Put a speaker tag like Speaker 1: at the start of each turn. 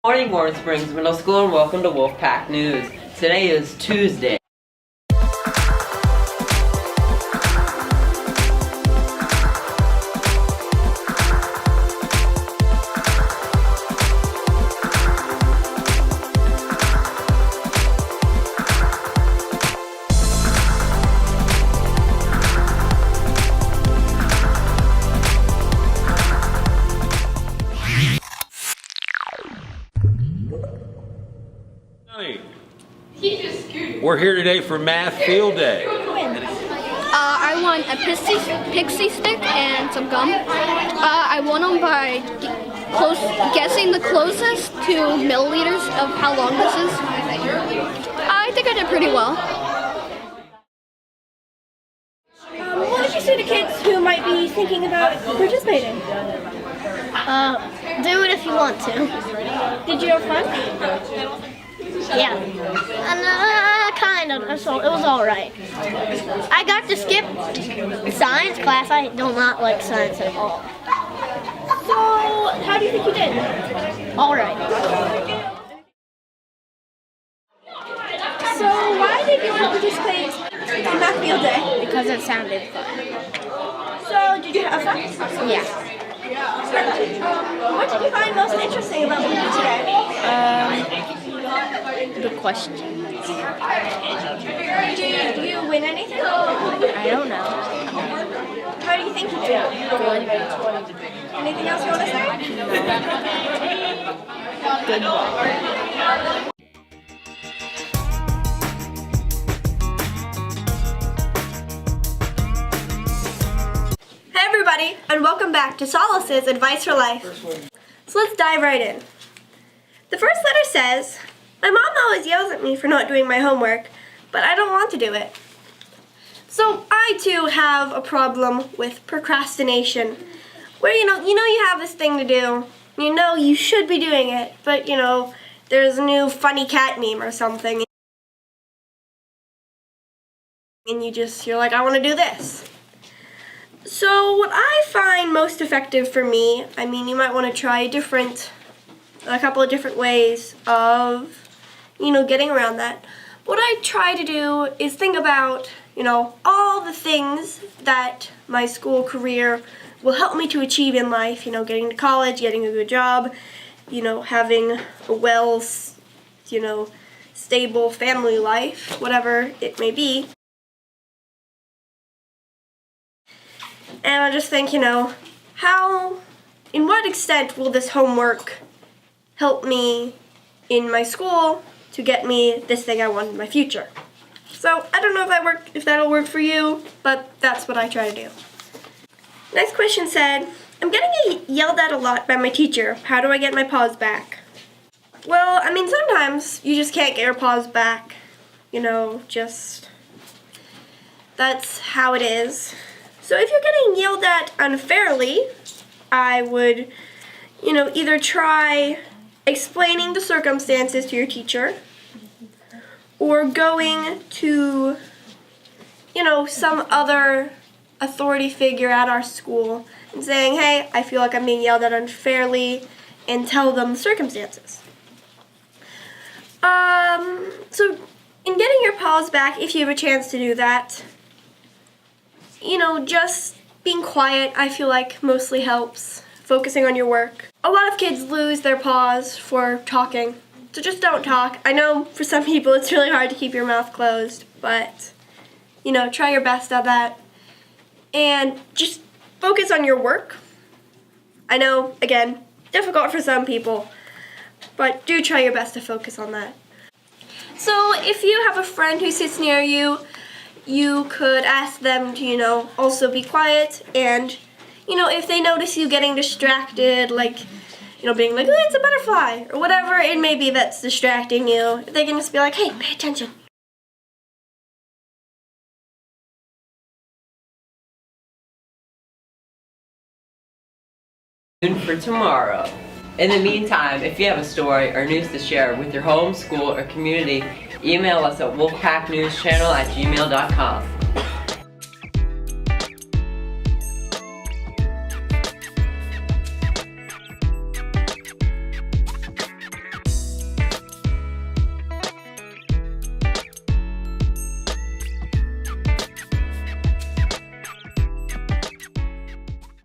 Speaker 1: Morning, Warren Springs Middle School, and welcome to WolfPack News. Today is Tuesday.
Speaker 2: We're here today for Math Field Day.
Speaker 3: I won a pixie stick and some gum. I won them by guessing the closest to milliliters of how long this is. I think I did pretty well.
Speaker 4: What would you say to kids who might be thinking about participating?
Speaker 5: Do it if you want to.
Speaker 4: Did you have fun?
Speaker 5: Yeah. Kind of. So it was all right. I got to skip science class. I do not like science at all.
Speaker 4: So, how do you think you did?
Speaker 5: All right.
Speaker 4: So, why did you want to participate in Math Field Day?
Speaker 5: Because it sounded fun.
Speaker 4: So, did you have fun?
Speaker 5: Yeah.
Speaker 4: What did you find most interesting about what you did today?
Speaker 5: The question.
Speaker 4: Did you win anything?
Speaker 5: I don't know.
Speaker 4: How do you think you did?
Speaker 5: Good.
Speaker 4: Anything else you want to say?
Speaker 5: Good.
Speaker 4: Hey everybody, and welcome back to Solace's Advice for Life. So let's dive right in. The first letter says, my mom always yells at me for not doing my homework, but I don't want to do it. So I too have a problem with procrastination, where you know you have this thing to do, you know you should be doing it, but there's a new funny cat meme or something, and you're like, I want to do this. So what I find most effective for me, you might want to try a couple of different ways of, getting around that. What I try to do is think about, all the things that my school career will help me to achieve in life, getting to college, getting a good job, having a stable family life, whatever it may be. And I just think, in what extent will this homework help me in my school to get me this thing I want in my future? So I don't know if that'll work for you, but that's what I try to do. Next question said, I'm getting yelled at a lot by my teacher. How do I get my paws back? Well, sometimes you just can't get your paws back. That's how it is. So if you're getting yelled at unfairly, I would, either try explaining the circumstances to your teacher, or going to, some other authority figure at our school and saying, hey, I feel like I'm being yelled at unfairly, and tell them the circumstances. So in getting your paws back, if you have a chance to do that, just being quiet, I feel like mostly helps. Focusing on your work. A lot of kids lose their paws for talking, so just don't talk. I know for some people it's really hard to keep your mouth closed, but, try your best at that. And just focus on your work. I know, again, difficult for some people, but do try your best to focus on that. So if you have a friend who sits near you, you could ask them to, also be quiet, and, if they notice you getting distracted, like, being like, oh, it's a butterfly, or whatever it may be that's distracting you, they can just be like, hey, pay attention.
Speaker 1: For tomorrow. In the meantime, if you have a story or news to share with your home, school, or community, email us at WolfPack News Channel at gmail.com.